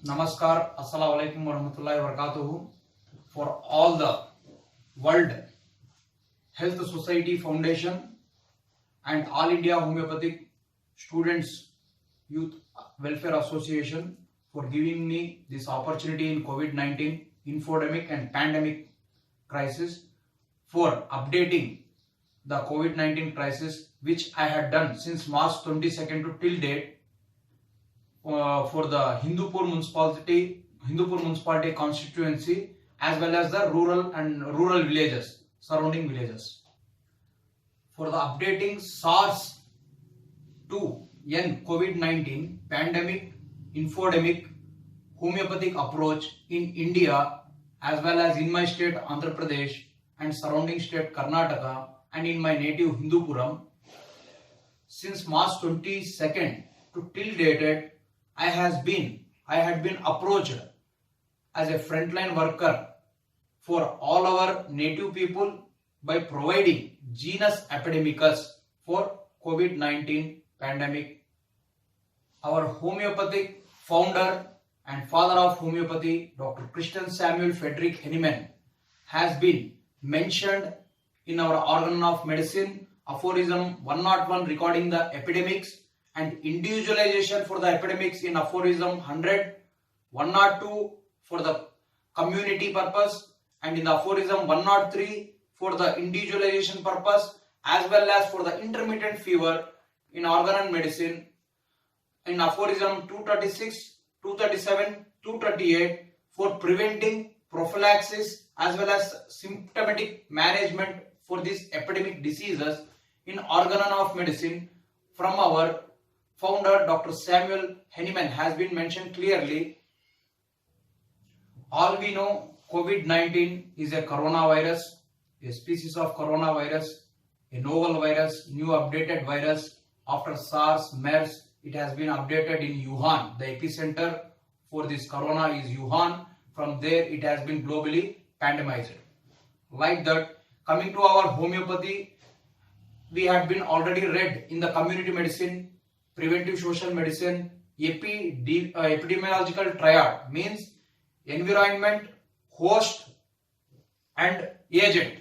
Namaskar, Assalamu alaikum warahmatullahi wabarakatuh. For all the World Health Society Foundation and All India Homeopathic Students Youth Welfare Association for giving me this opportunity in COVID-19 infodemic and pandemic crisis for updating the COVID-19 crisis, which I had done since March 22nd to till date for the Hindupur municipality constituency, as well as the rural villages, surrounding villages. For the updating SARS-2 COVID-19 pandemic infodemic homeopathic approach in India, as well as in my state Andhra Pradesh and surrounding state Karnataka and in my native Hindupuram, since March 22nd to till date, I had been approached as a frontline worker for all our native people by providing genus epidemicus for COVID-19 pandemic. Our homeopathic founder and father of homeopathy, Dr. Christian Samuel Frederick Henneman, has been mentioned in our organ of medicine aphorism 101 regarding the epidemics and individualization for the epidemics in aphorism 100, 102 for the community purpose, and in the aphorism 103 for the individualization purpose, as well as for the intermittent fever in organ and medicine in aphorism 236, 237, 238 for preventing prophylaxis as well as symptomatic management for these epidemic diseases in organ of medicine from our founder Dr. Samuel Henneman has been mentioned clearly. All we know, COVID-19 is a coronavirus, a species of coronavirus, a novel virus, new updated virus. After SARS, MERS, it has been updated in Wuhan. The epicenter for this corona is Wuhan. From there, it has been globally pandemized. Like that, coming to our homeopathy, we had been already read in the community medicine, preventive social medicine, epidemiological triad, means environment, host and agent.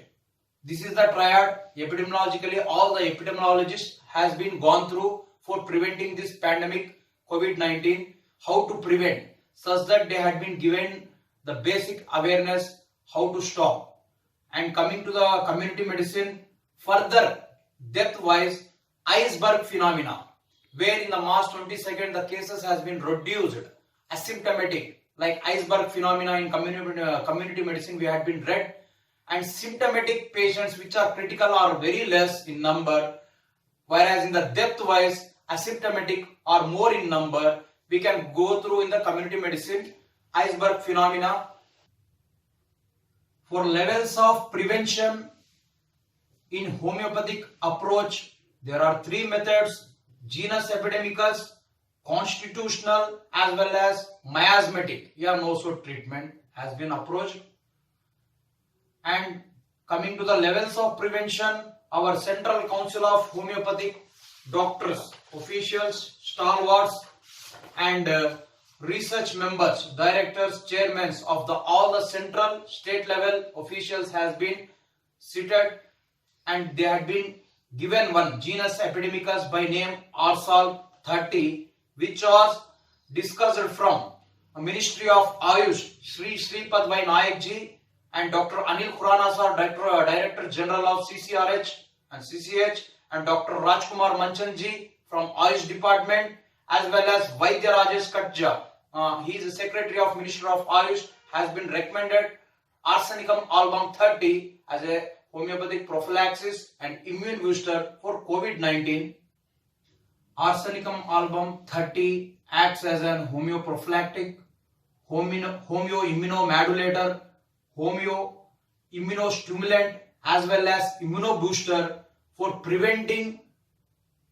This is the triad. Epidemiologically, all the epidemiologists has been gone through for preventing this pandemic COVID-19, how to prevent, such that they had been given the basic awareness how to stop. And coming to the community medicine, further depth wise, iceberg phenomena, where in the March 22nd the cases has been reduced, asymptomatic, like iceberg phenomena in community medicine we had been read, and symptomatic patients which are critical are very less in number, whereas in the depth wise asymptomatic are more in number. We can go through in the community medicine iceberg phenomena. For levels of prevention in homeopathic approach, there are three methods: genus epidemicus, constitutional, as well as miasmatic. Here no such treatment has been approached. And coming to the levels of prevention, our Central Council of Homeopathic doctors, officials, stalwarts and research members, directors, chairmen of all the central, state level officials has been seated, and they had been given one genus epidemicus by name Arsal 30, which was discussed from Ministry of Ayush, Sri Shripad Bhai Nayak ji and Dr. Anil Khurana sir, Director General of CCRH and CCH, and Dr. Rajkumar Manchan ji from Ayush Department, as well as Vaidya Rajesh Katja, he is the Secretary of Ministry of Ayush, has been recommended Arsenicum album 30 as a homeopathic prophylaxis and immune booster for COVID-19. Arsenicum album 30 acts as an homeoprophylactic, homeoimmunomodulator, homeoimmunostimulant, as well as immunobooster for preventing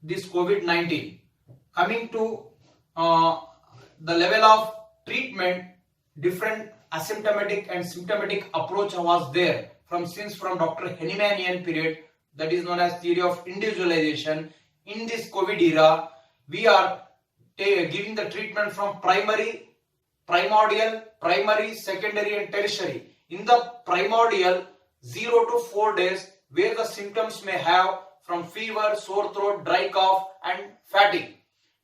this COVID-19. Coming to the level of treatment, different asymptomatic and symptomatic approach was there from Dr. Hennemanian period, that is known as theory of individualization. In this COVID era, we are giving the treatment from primary primordial, primary, secondary and tertiary. In the primordial, 0 to 4 days, where the symptoms may have from fever, sore throat, dry cough and fatigue.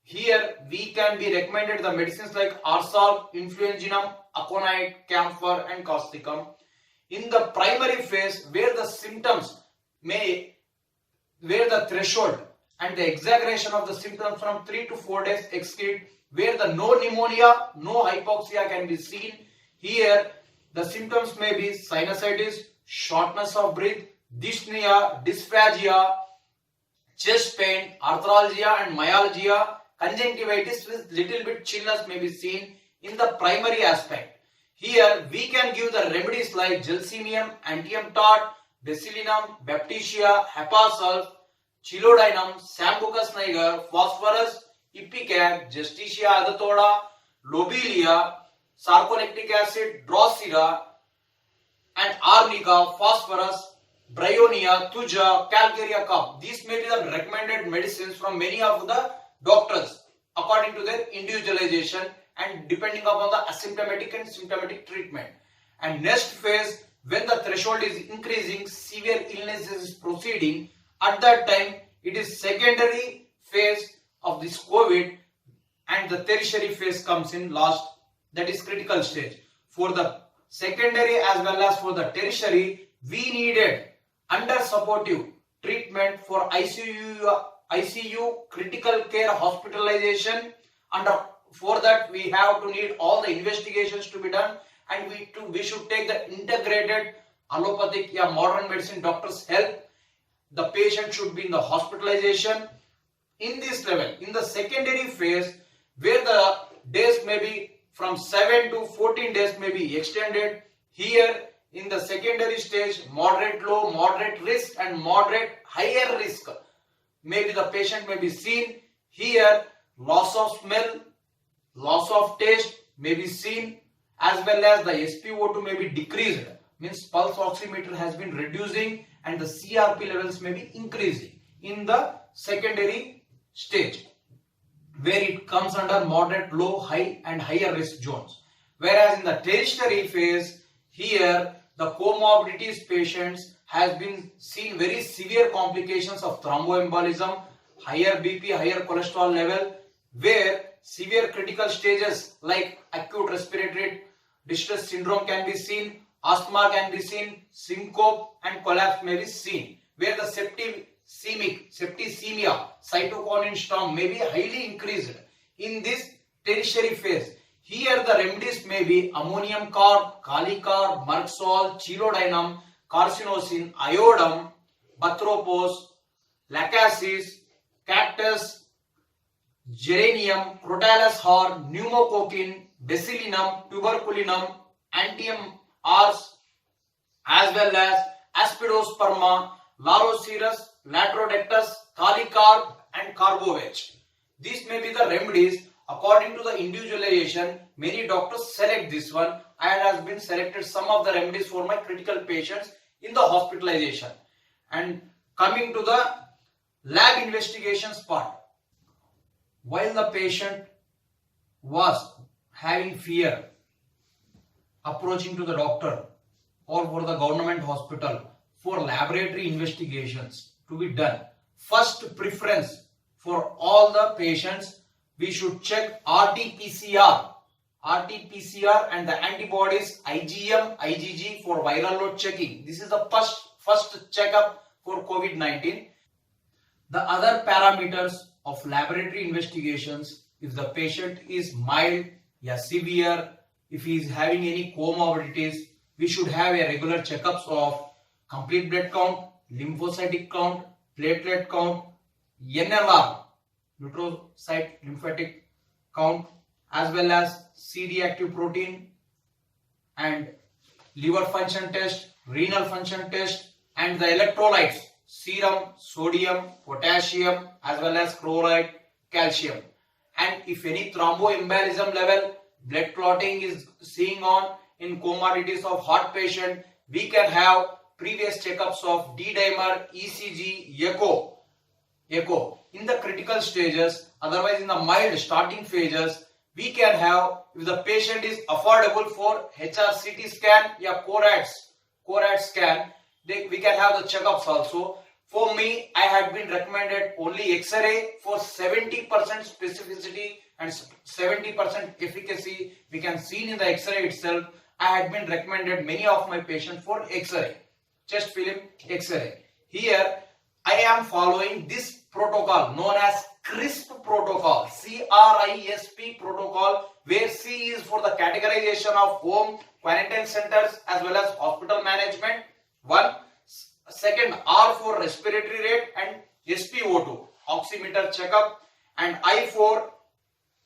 Here we can be recommended the medicines like Arsal, Influenzinum, Aconite, Camphor and Causticum. In the primary phase, where the symptoms where the threshold and the exaggeration of the symptoms from 3 to 4 days exceed, where the no pneumonia, no hypoxia can be seen. Here the symptoms may be sinusitis, shortness of breath, dyspnea, dysphagia, chest pain, arthralgia and myalgia, conjunctivitis with little bit chillness may be seen in the primary aspect. Here we can give the remedies like Gelsemium, Antium Tart, Basilinum, Baptisia, Hepasulf, Chilodinum, Sambucus niger, Phosphorus, Ipecac, Justicia adathoda, Lobelia, Sarcolactic acid, Drosera and Arnica, Phosphorus, Bryonia, Thuja, Calcarea cup. These may be the recommended medicines from many of the doctors according to their individualization and depending upon the asymptomatic and symptomatic treatment. And next phase, when the threshold is increasing, severe illness is proceeding, at that time it is secondary phase of this COVID and the tertiary phase comes in last, that is critical stage. For the secondary as well as for the tertiary, we needed under supportive treatment for ICU critical care hospitalization. For that we have to need all the investigations to be done and we should take the integrated allopathic or modern medicine doctor's help. The patient should be in the hospitalization. In this level, in the secondary phase, where the days may be from 7 to 14 days may be extended. Here in the secondary stage, moderate low, moderate risk and moderate higher risk, maybe the patient may be seen. Here loss of smell, loss of taste may be seen, as well as the SpO2 may be decreased, means pulse oximeter has been reducing and the CRP levels may be increasing in the secondary stage, where it comes under moderate, low, high and higher risk zones. Whereas in the tertiary phase, here the comorbidities patients has been seen very severe complications of thromboembolism, higher BP, higher cholesterol level, where severe critical stages like acute respiratory distress syndrome can be seen, asthma can be seen, syncope and collapse may be seen, where the septicemia, cytokinin storm may be highly increased in this tertiary phase. Here the remedies may be ammonium carb, Kalicar, Merxol, Chilodinum, Carcinosin, Iodum, Batropos, Lacasis, Cactus, Geranium, Crotalus horn, Pneumococcine, Basilinum, Tuberculinum, Antium ars, as well as Aspidosperma, Larocerus, Latrodectus, Kalicarb and Carbovec. These may be the remedies according to the individualization. Many doctors select this one. I has been selected some of the remedies for my critical patients in the hospitalization. And coming to the lab investigations part, while the patient was having fear approaching to the doctor or for the government hospital for laboratory investigations to be done, first preference for all the patients, we should check RT-PCR and the antibodies IgM, IgG for viral load checking. This is the first checkup for COVID-19. The other parameters of laboratory investigations, if the patient is mild or severe, if he is having any comorbidities, we should have a regular checkups of complete blood count, lymphocytic count, platelet count, NLR, neutrocyte lymphatic count, as well as CD active protein and liver function test, renal function test, and the electrolytes, serum, sodium, potassium, as well as chloride, calcium. And if any thromboembolism level, blood clotting is seeing on in comorbidities of heart patient, we can have previous checkups of D-dimer, ECG, echo in the critical stages. Otherwise, in the mild starting phases, we can have, if the patient is affordable for HRCT scan or CORAD scan, we can have the checkups also. For me, I had been recommended only X-ray for 70% specificity and 70% efficacy. We can see in the X-ray itself. I had been recommended many of my patients for X-ray, chest film X-ray. Here, I am following this protocol known as CRISP protocol, CRISP protocol, where C is for the categorization of home quarantine centers as well as hospital management. Second, R for respiratory rate and SpO2 oximeter checkup, and I for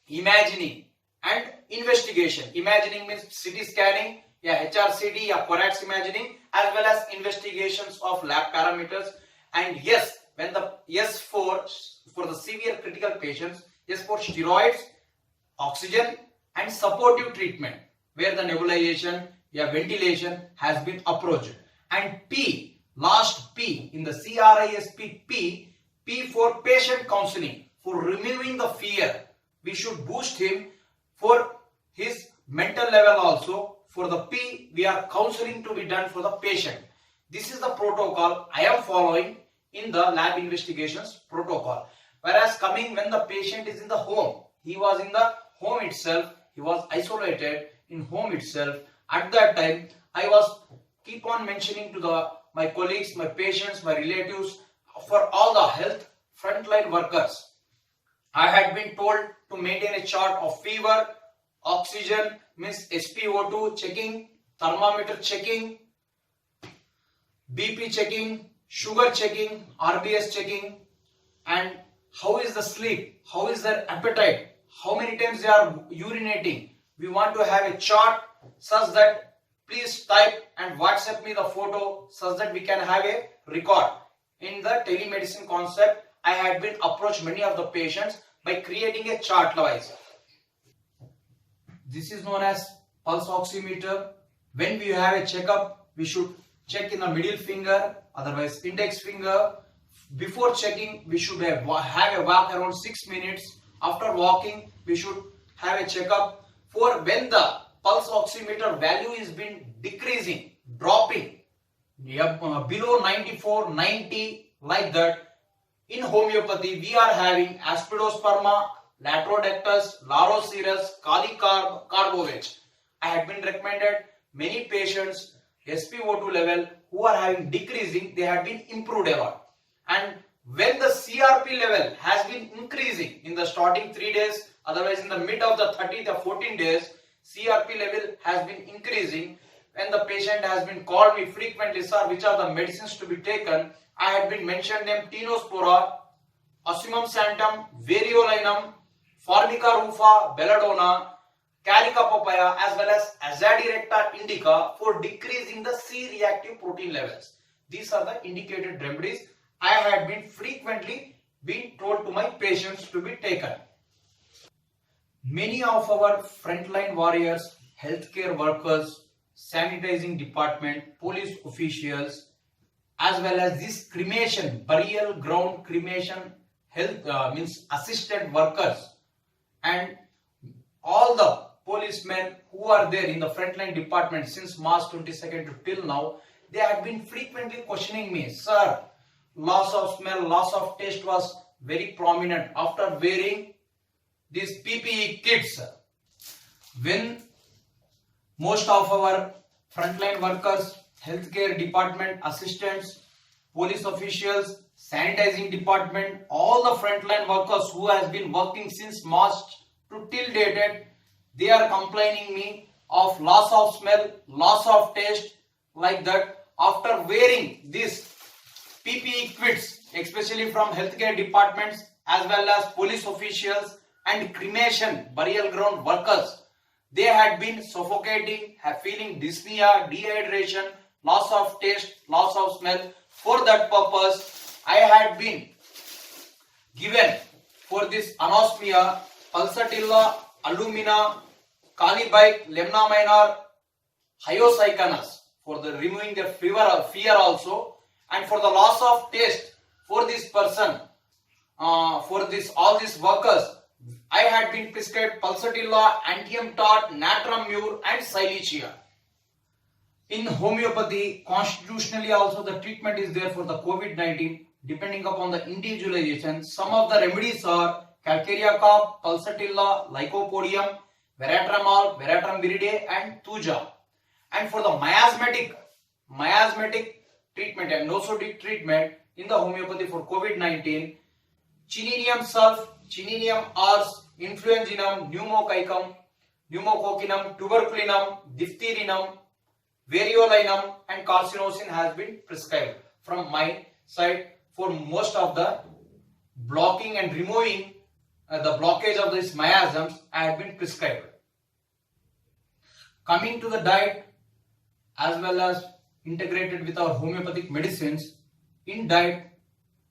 imagining and investigation. Imagining means CT scanning, HRCT, CORAD imaging, as well as investigations of lab parameters. And yes, when the S for the severe critical patients, S for steroids, oxygen and supportive treatment, where the nebulization, ventilation has been approached. And P, last P in the CRISP, P for patient counseling, for removing the fear. We should boost him for his mental level also. For the P, we are counseling to be done for the patient. This is the protocol I am following in the lab investigations protocol. Whereas coming when the patient is in the home, he was in the home itself, he was isolated in home itself. At that time, I was keep on mentioning to my colleagues, my patients, my relatives, for all the health frontline workers, I had been told to maintain a chart of fever, oxygen means SpO2 checking, thermometer checking, BP checking, sugar checking, RBS checking, and how is the sleep, how is their appetite, how many times they are urinating. We want to have a chart such that please type and WhatsApp me the photo such that we can have a record. In the telemedicine concept, I had been approached many of the patients by creating a chart wise. This is known as pulse oximeter. When we have a checkup, we should check in the middle finger, otherwise index finger. Before checking, we should have a walk around 6 minutes. After walking, we should have a checkup. For when the pulse oximeter value is been decreasing, dropping below 94, 90, like that, in homeopathy, we are having Aspidosperma, Latrodectus, Laroceras, Kalicarb, Carbovage. I had been recommended many patients SpO2 level who are having decreasing, they have been improved a lot. And when the CRP level has been increasing in the starting 3 days, otherwise in the mid of the 30th or 14 days, CRP level has been increasing. When the patient has been called me frequently, sir, which are the medicines to be taken, I had been mentioned them Tinospora, Ocimum santum, Variolinum, Formica rufa, Belladonna, Carica papaya, as well as Azadirachta indica for decreasing the C-reactive protein levels. These are the indicated remedies I had been frequently been told to my patients to be taken. Many of our frontline warriors, healthcare workers, sanitizing department, police officials, as well as this cremation, burial ground cremation, health means assisted workers, and all the policemen who are there in the frontline department since March 22nd to till now, they have been frequently questioning me, sir, loss of smell, loss of taste was very prominent after wearing these PPE kits. When most of our frontline workers, healthcare department assistants, police officials, sanitizing department, all the frontline workers who has been working since March to till dated, they are complaining me of loss of smell, loss of taste, like that after wearing these PPE kits, especially from healthcare departments as well as police officials and cremation burial ground workers. They had been suffocating, feeling dyspnea, dehydration, loss of taste, loss of smell. For that purpose, I had been given for this anosmia, Pulsatilla, Alumina, Calibite, Lemna minor, Hyoscyamus for the removing their fear also, and for the loss of taste for this person, for this all these workers, I had been prescribed Pulsatilla, Antium Tart, Natrum Mur and Silicea. In homeopathy, constitutionally also the treatment is there for the COVID-19 depending upon the individualization. Some of the remedies are Calcarea cough, Pulsatilla, Lycopodium, Veratramol, Veratrum viridae and Thuja. And for the miasmatic treatment and nosodic treatment in the homeopathy for COVID-19, Chininium sulph, Chininium ars, Influenzinum, Pneumococcum, Pneumococcinum, Tuberculinum, Diphtherinum, Variolinum and Carcinosin has been prescribed from my side for most of the blocking and removing the blockage of these miasms. I have been prescribed. Coming to the diet as well as integrated with our homeopathic medicines, in diet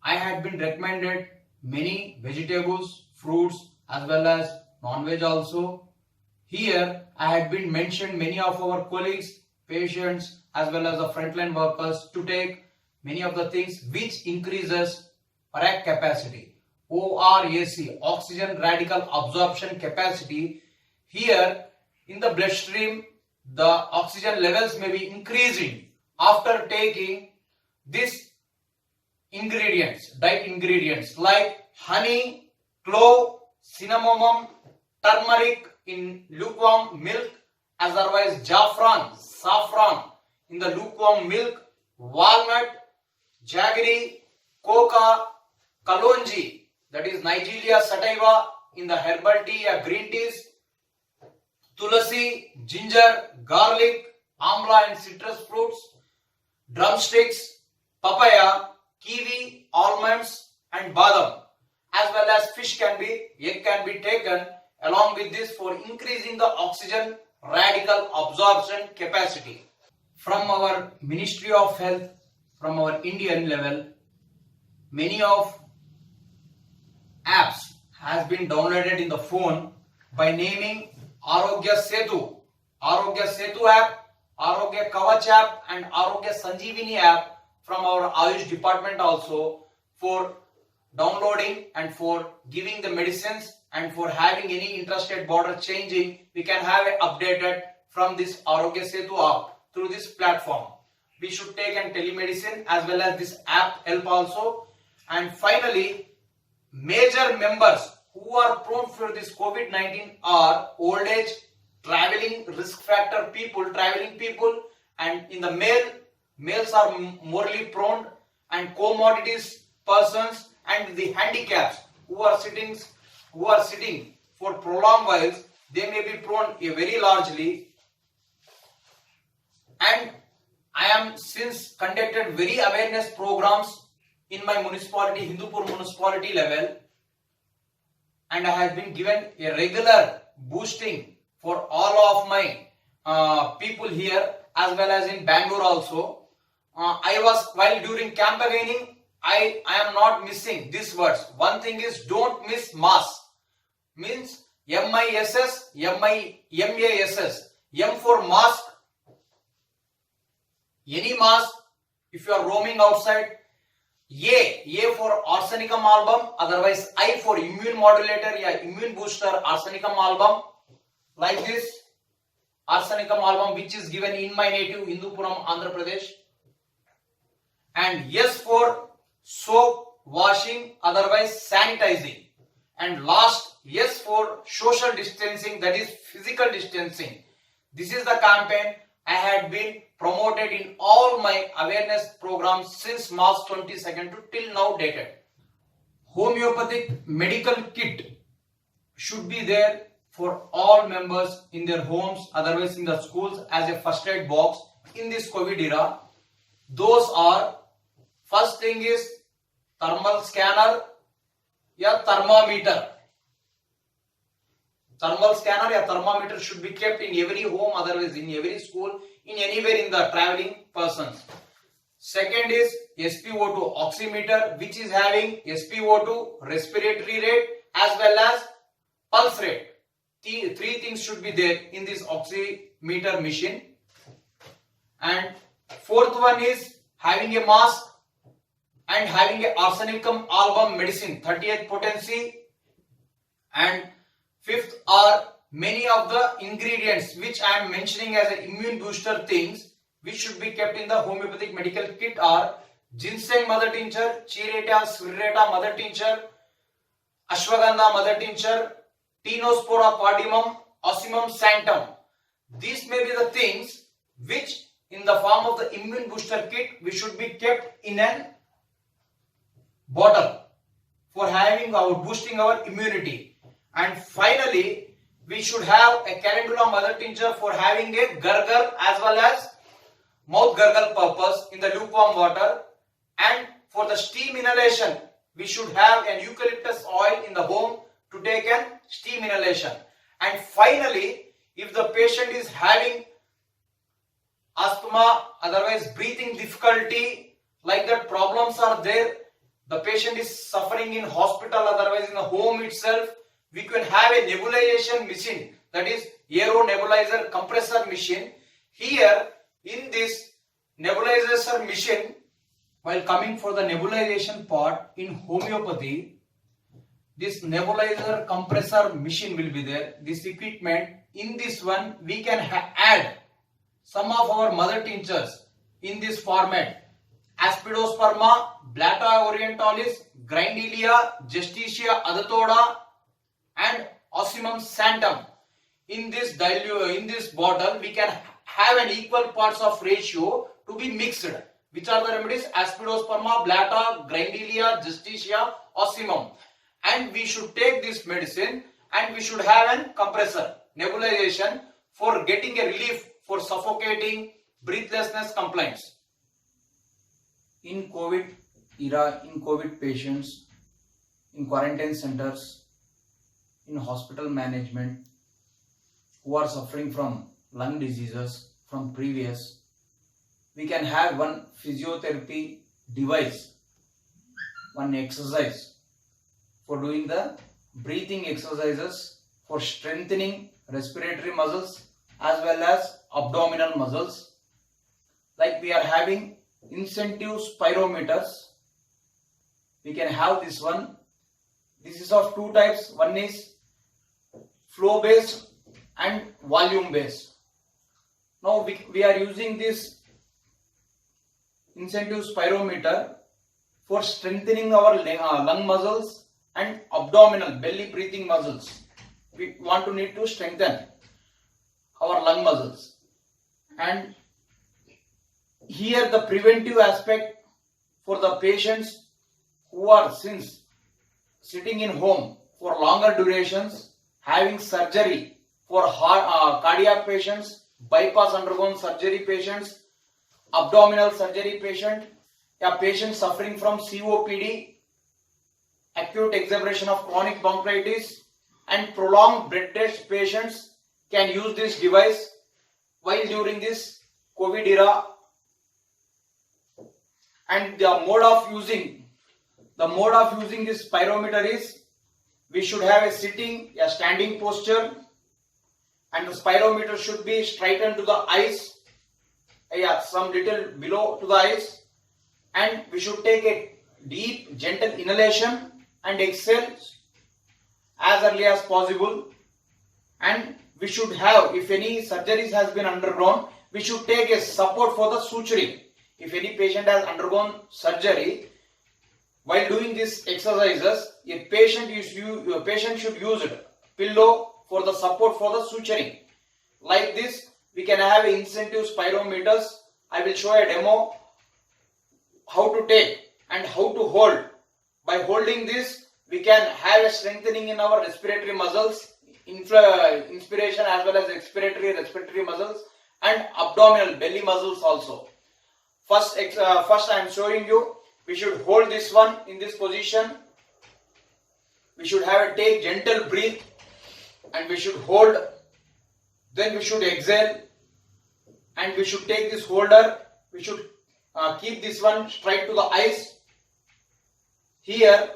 I had been recommended many vegetables, fruits as well as non-veg also. Here I had been mentioned many of our colleagues, patients as well as the frontline workers to take many of the things which increases ORAC capacity, ORAC, oxygen radical absorption capacity. Here in the bloodstream the oxygen levels may be increasing after taking these ingredients, diet ingredients like honey, clove, cinnamon, turmeric in lukewarm milk, otherwise saffron in the lukewarm milk, walnut, jaggery, coca, kalonji, that is Nigeria sativa in the herbal tea or green teas, tulasi, ginger, garlic, amla and citrus fruits, drumsticks, papaya, kiwi, almonds and badam, as well as egg can be taken along with this for increasing the oxygen radical absorption capacity. From our Ministry of Health, from our Indian level, many of apps has been downloaded in the phone by naming Arogya Setu app, Arogya Kavach app and Arogya Sanjeevani app from our Ayush department also, for downloading and for giving the medicines and for having any interested border changing, we can have it updated from this Arogya Setu app through this platform. We should take an telemedicine as well as this app help also. And finally, major members who are prone for this COVID-19 are old age, traveling risk factor people, traveling people, and in the males are morely prone, and comorbidities persons and the handicaps who are sitting for prolonged whiles, they may be prone very largely. And I am since conducted very awareness programs in my municipality, Hindupur municipality level, and I have been given a regular boosting for all of my people here as well as in Bangalore also. While during campaigning, I am not missing these words. One thing is, don't miss mask. Means MISS, MASS. M for mask. Any mask. If you are roaming outside. A for arsenicum album. Otherwise I for immune modulator, immune booster arsenicum album. Like this arsenicum album, which is given in my native Hindupuram, Andhra Pradesh. And yes for soap, washing, otherwise sanitizing. And last, yes for social distancing, that is physical distancing. This is the campaign I had been promoted in all my awareness programs since March 22nd to till now dated. Homeopathic medical kit should be there for all members in their homes, otherwise in the schools, as a first aid box in this COVID era. Those are, first thing is thermal scanner or thermometer. Thermal scanner or thermometer should be kept in every home, otherwise in every school, in anywhere in the traveling persons. Second is SpO2 oximeter, which is having SpO2 respiratory rate as well as pulse rate. Three things should be there in this oximeter machine. And fourth one is having a mask and having a arsenicum album medicine, 38th potency, And fifth are many of the ingredients which I am mentioning as a immune booster things which should be kept in the homeopathic medical kit are ginseng mother tincture, Chireta spirita mother tincture, ashwagandha mother tincture, Tinospora cardamom, Ocimum sanctum. These may be the things which in the form of the immune booster kit we should be kept in an bottle for having our boosting our immunity. And finally, we should have a calendula mother tincture for having a gargle as well as mouth gargle purpose in the lukewarm water. And for the steam inhalation, we should have an eucalyptus oil in the home to take an steam inhalation. And finally, if the patient is having asthma, otherwise breathing difficulty, like that problems are there, the patient is suffering in hospital, otherwise in the home itself, we can have a nebulization machine, that is aero nebulizer compressor machine. Here in this nebulizer machine, while coming for the nebulization part in homeopathy, this nebulizer compressor machine will be there. This equipment, in this one we can add some of our mother tinctures in this format: Aspidosperma, Blata orientalis, Grindelia, Justicia adatoda, and Ocimum sanctum. In this bottle, we can have an equal parts of ratio to be mixed. Which are the remedies? Aspidosperma, Blata, Grindelia, Justicia, Ocimum. And we should take this medicine and we should have an compressor, nebulization, for getting a relief for suffocating, breathlessness complaints. In COVID era, in COVID patients, in quarantine centers, in hospital management, who are suffering from lung diseases from previous, we can have one physiotherapy device, one exercise for doing the breathing exercises for strengthening respiratory muscles as well as abdominal muscles. Like we are having incentive spirometers, we can have this one. This is of two types. One is flow based and volume based. Now we are using this incentive spirometer for strengthening our lung muscles and abdominal belly breathing muscles. We need to strengthen our lung muscles. And here the preventive aspect for the patients who are since sitting in home for longer durations, having surgery for cardiac patients, bypass undergone surgery patients, abdominal surgery patient, a patient suffering from COPD, acute exacerbation of chronic bronchitis, and prolonged breath test patients can use this device while during this COVID era. And the mode of using this spirometer is, we should have a sitting, a standing posture, and the spirometer should be straightened to the eyes, some little below to the eyes, and we should take a deep gentle inhalation and exhale as early as possible. And we should have, if any surgeries has been undergone, we should take a support for the suturing. If any patient has undergone surgery, while doing these exercises, a patient should use a pillow for the support for the suturing. Like this, we can have incentive spirometers. I will show a demo how to take and how to hold. By holding this, we can have a strengthening in our respiratory muscles, inspiration as well as respiratory muscles, and abdominal belly muscles also. First I am showing you. We should hold this one in this position. We should have a take gentle breath and we should hold. Then we should exhale and we should take this holder. We should keep this one straight to the eyes. Here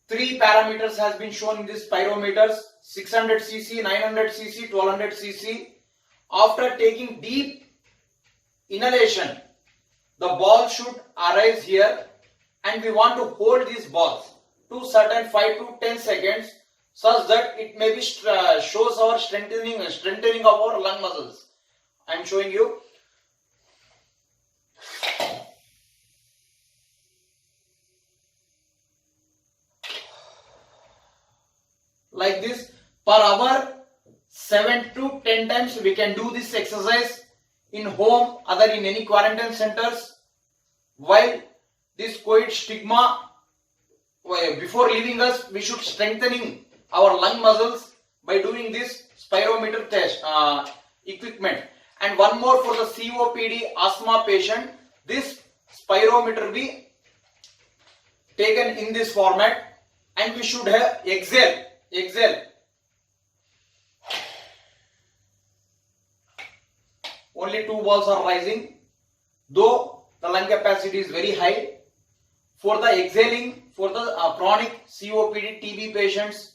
3 parameters has been shown in this spirometers: 600 cc, 900 cc, 1200 cc. After taking deep inhalation, the ball should arise here and we want to hold these balls to certain 5 to 10 seconds such that it may be shows our strengthening of our lung muscles. I am showing you. Like this, per hour 7 to 10 times we can do this exercise in home, other in any quarantine centers. While this COVID stigma, before leaving us, we should strengthening our lung muscles by doing this spirometer test equipment. And one more for the COPD asthma patient, this spirometer be taken in this format, and we should have exhale. Only 2 balls are rising, though the lung capacity is very high. For the exhaling, for the chronic COPD TB patients,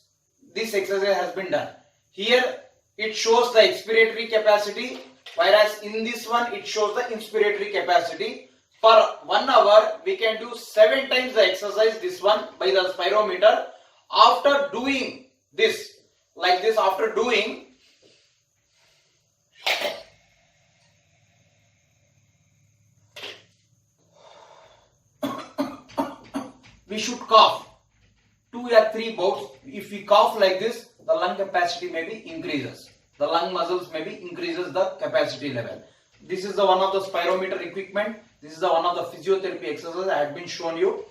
this exercise has been done. Here it shows the expiratory capacity, whereas in this one it shows the inspiratory capacity. Per 1 hour we can do 7 times the exercise, this one by the spirometer. After doing this, like this, after doing, we should cough 2 or 3 bouts. If we cough like this, the lung capacity maybe increases. The lung muscles maybe increases the capacity level. This is the one of the spirometer equipment. This is the one of the physiotherapy exercises I had been shown you.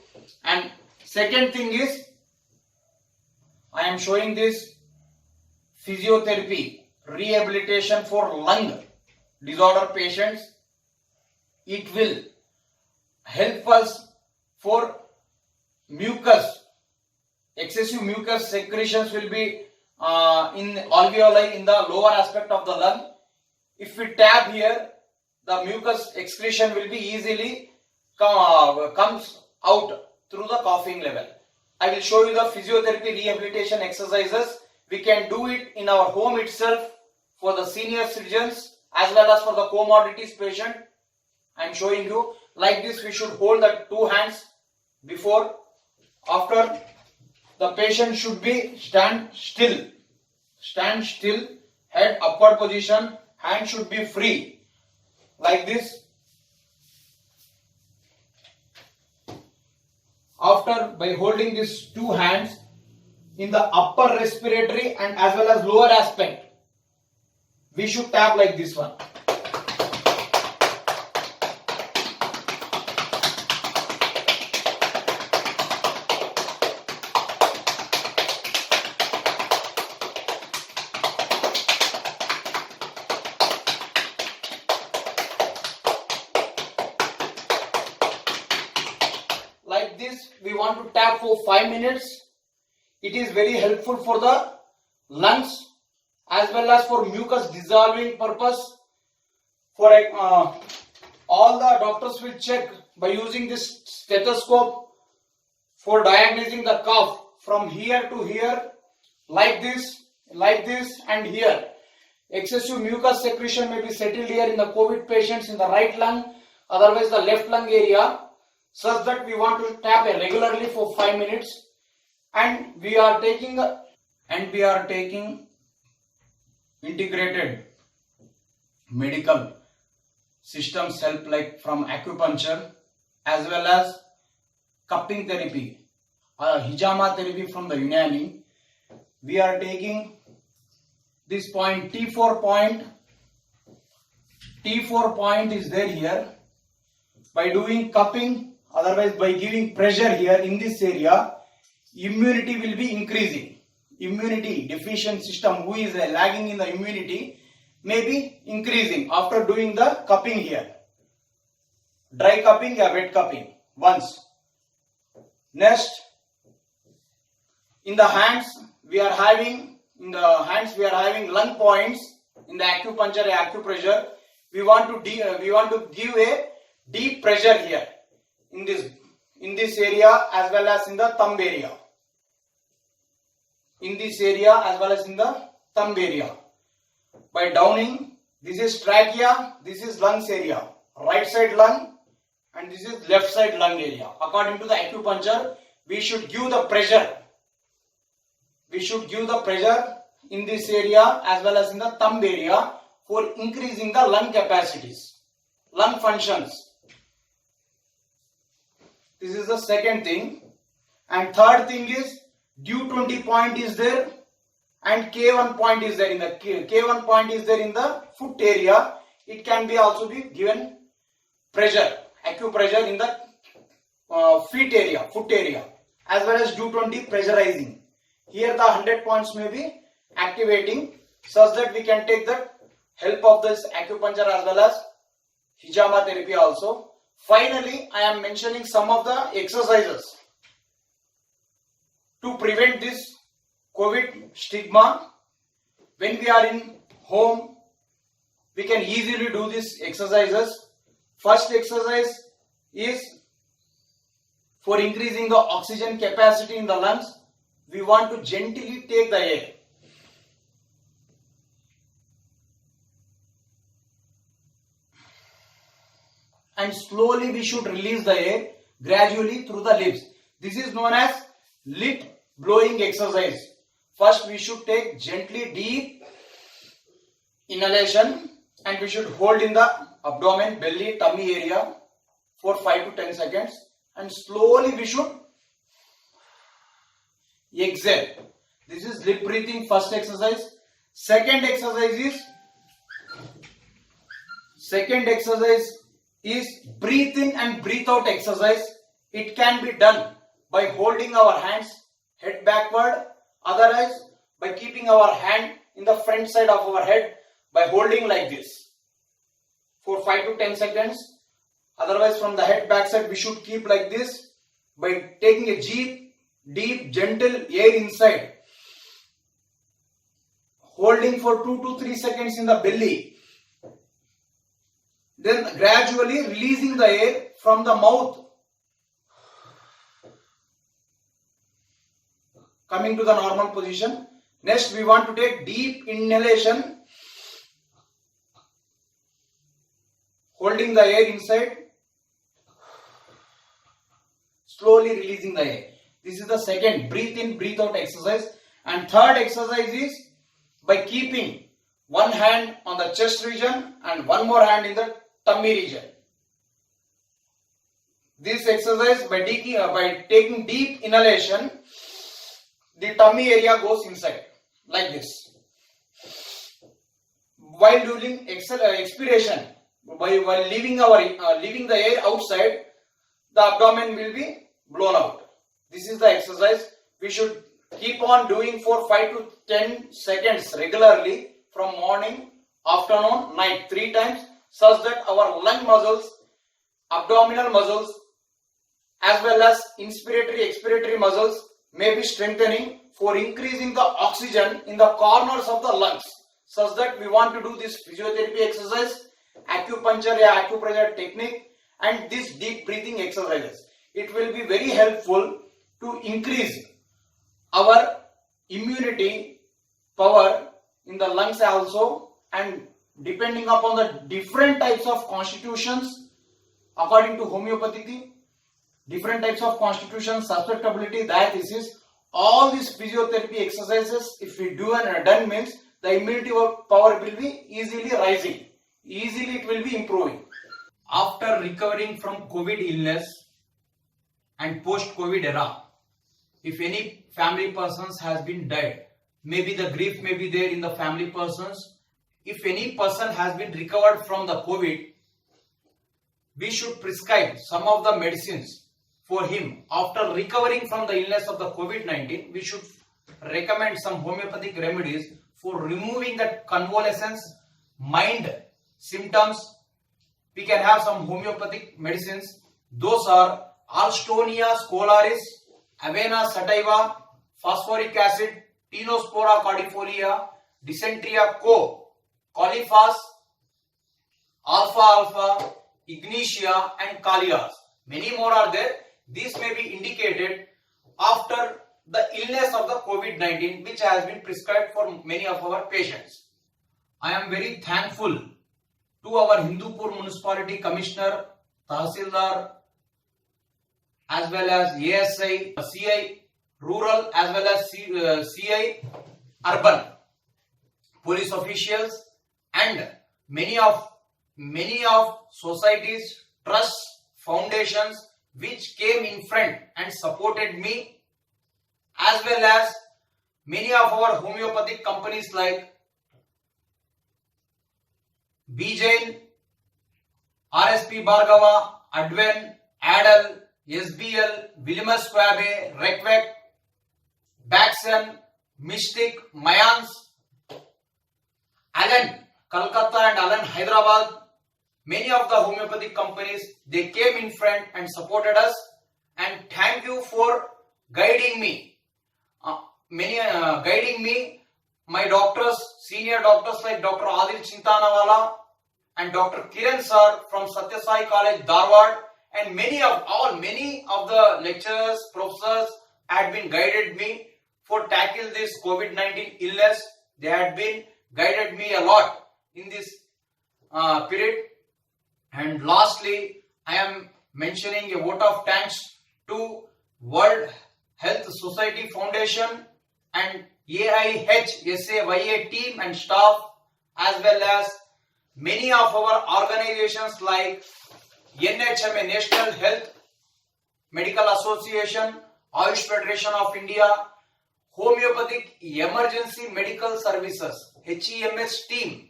And second thing is, I am showing this physiotherapy rehabilitation for lung disorder patients. It will help us for mucus, excessive mucus secretions will be in alveoli in the lower aspect of the lung. If we tap here, the mucus excretion will be easily comes out through the coughing level. I will show you the physiotherapy rehabilitation exercises. We can do it in our home itself for the senior citizens as well as for the comorbidities patient. I am showing you like this. We should hold the 2 hands before. After, the patient should be stand still, head upward position, hand should be free, like this. After, by holding these 2 hands in the upper respiratory and as well as lower aspect, we should tap like this one. Like this, we want to tap for 5 minutes. It is very helpful for the lungs as well as for mucus dissolving purpose. For all the doctors will check by using this stethoscope for diagnosing the cough from here to here, like this and here. Excessive mucus secretion may be settled here in the COVID patients in the right lung, otherwise the left lung area, such that we want to tap regularly for 5 minutes. And we are taking integrated medical systems help, like from acupuncture as well as cupping therapy, hijama therapy from the Unani. We are taking this point, T4 point. T4 point is there here. By doing cupping, otherwise by giving pressure here in this area, immunity will be increasing. Immunity deficient system who is lagging in the immunity may be increasing after doing the cupping here. Dry cupping or wet cupping once. Next, in the hands we are having lung points. In the acupuncture, acupressure, we want to give a deep pressure here in this area as well as in the thumb area. In this area as well as in the thumb area. By downing, this is trachea, this is lungs area, right side lung, and this is left side lung area. According to the acupuncture, we should give the pressure we should give the pressure in this area as well as in the thumb area for increasing the lung capacities, lung functions. This is the second thing. And third thing is due 20 point is there and K1 point is there. In the K1 point is there in the foot area. It can be also be given pressure, acupressure in the feet area, foot area, as well as due 20 pressurizing. Here the 100 points may be activating such that we can take the help of this acupuncture as well as hijama therapy also. Finally, I am mentioning some of the exercises to prevent this COVID stigma. When we are in home, we can easily do these exercises. First exercise is for increasing the oxygen capacity in the lungs. We want to gently take the air. And slowly we should release the air gradually through the lips. This is known as lip blowing exercise. First we should take gently deep inhalation and we should hold in the abdomen, belly, tummy area for 5 to 10 seconds and slowly we should exhale. This is lip breathing, first exercise. Second exercise is breathe in and breathe out exercise. It can be done by holding our hands head backward, otherwise by keeping our hand in the front side of our head by holding like this for 5 to 10 seconds. Otherwise from the head back side we should keep like this by taking a deep gentle air inside, holding for 2 to 3 seconds in the belly, then gradually releasing the air from the mouth, coming to the normal position. Next we want to take deep inhalation, holding the air inside, slowly releasing the air. This is the second breathe in breathe out exercise. And third exercise is by keeping one hand on the chest region and one more hand in the tummy region. This exercise by taking deep inhalation, the tummy area goes inside like this. While doing expiration, while leaving the air outside, the abdomen will be blown out. This is the exercise. We should keep on doing for 5 to 10 seconds regularly from morning, afternoon, night 3 times, such that our lung muscles, abdominal muscles as well as inspiratory expiratory muscles may be strengthening for increasing the oxygen in the corners of the lungs, such that we want to do this physiotherapy exercise, acupuncture or acupressure technique and these deep breathing exercises. It will be very helpful to increase our immunity power in the lungs also, and depending upon the different types of constitutions, according to homeopathy, different types of constitutions, susceptibility, diathesis, all these physiotherapy exercises, if we do and are done, means the immunity power will be easily rising, easily it will be improving. After recovering from COVID illness and post-COVID era, if any family persons has been died, maybe the grief may be there in the family persons. If any person has been recovered from the COVID, we should prescribe some of the medicines for him. After recovering from the illness of the COVID-19, we should recommend some homeopathic remedies for removing that convalescence, mind symptoms. We can have some homeopathic medicines. Those are Alstonia scolaris, Avena sativa, phosphoric acid, Tinospora cordifolia, Dysenteria co, Coliphas, alpha, Ignitia and Kalias. Many more are there. These may be indicated after the illness of the COVID-19, which has been prescribed for many of our patients. I am very thankful to our Hindupur Municipality Commissioner, Tahsildar, as well as ASI, CI rural as well as CI urban police officials and many of societies, trusts, foundations which came in front and supported me, as well as many of our homeopathic companies like BJain, RSP Bhargava, Adven, Adel, SBL, Williams Quabe, Rekvek, Baxen, Mystic, Mayans, Allen, Kolkata and Allen, Hyderabad. Many of the homeopathic companies, they came in front and supported us, and thank you for guiding me. Guiding me, my doctors, senior doctors like Dr. Adil Chintanawala and Dr. Kiran sir from Satya Sai College, Dharwad, and many of the lecturers, professors had been guided me for tackle this COVID-19 illness. They had been guided me a lot in this period. And lastly, I am mentioning a vote of thanks to World Health Society Foundation and AIHSAYA team and staff, as well as many of our organizations like NHMA, National Health Medical Association, Ayush Federation of India, Homeopathic Emergency Medical Services, HEMS team,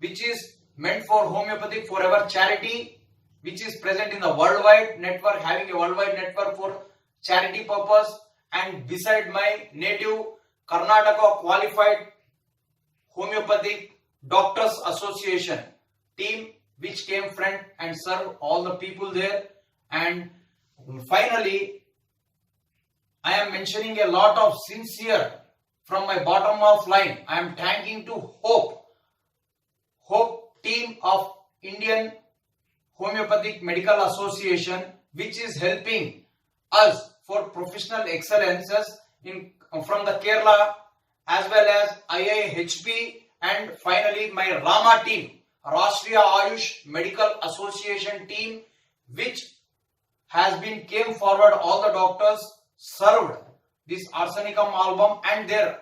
which is meant for Homeopathic Forever charity, which is present in the worldwide network, having a worldwide network for charity purpose, and beside my native Karnataka Qualified Homeopathic Doctors Association team, which came front and served all the people there. And finally, I am mentioning a lot of sincere from my bottom of line. I am thanking to Hope team of Indian Homeopathic Medical Association, which is helping us for professional excellences from the Kerala, as well as IIHP, and finally my Rama team, Rashtriya Ayush Medical Association team, which has been came forward. All the doctors served this arsenicum album and their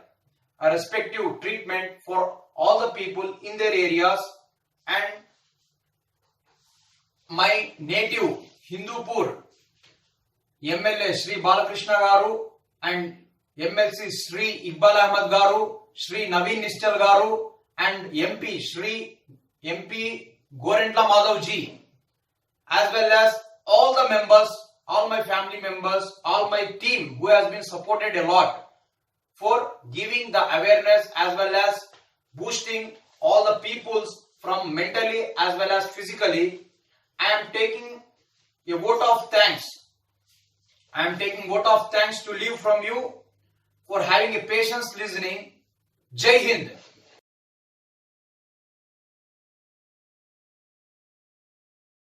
respective treatment for all the people in their areas. And my native Hindupur MLA Sri Balakrishna Garu and MLC Sri Iqbal Ahmed Garu, Sri Naveen Nistal Garu, and MP Sri MP Gorentla Madhav ji, as well as all the members, all my family members, all my team who has been supported a lot for giving the awareness as well as boosting all the peoples from mentally as well as physically. I am taking a vote of thanks. I am taking vote of thanks to leave from you for having a patience listening. Jai Hind.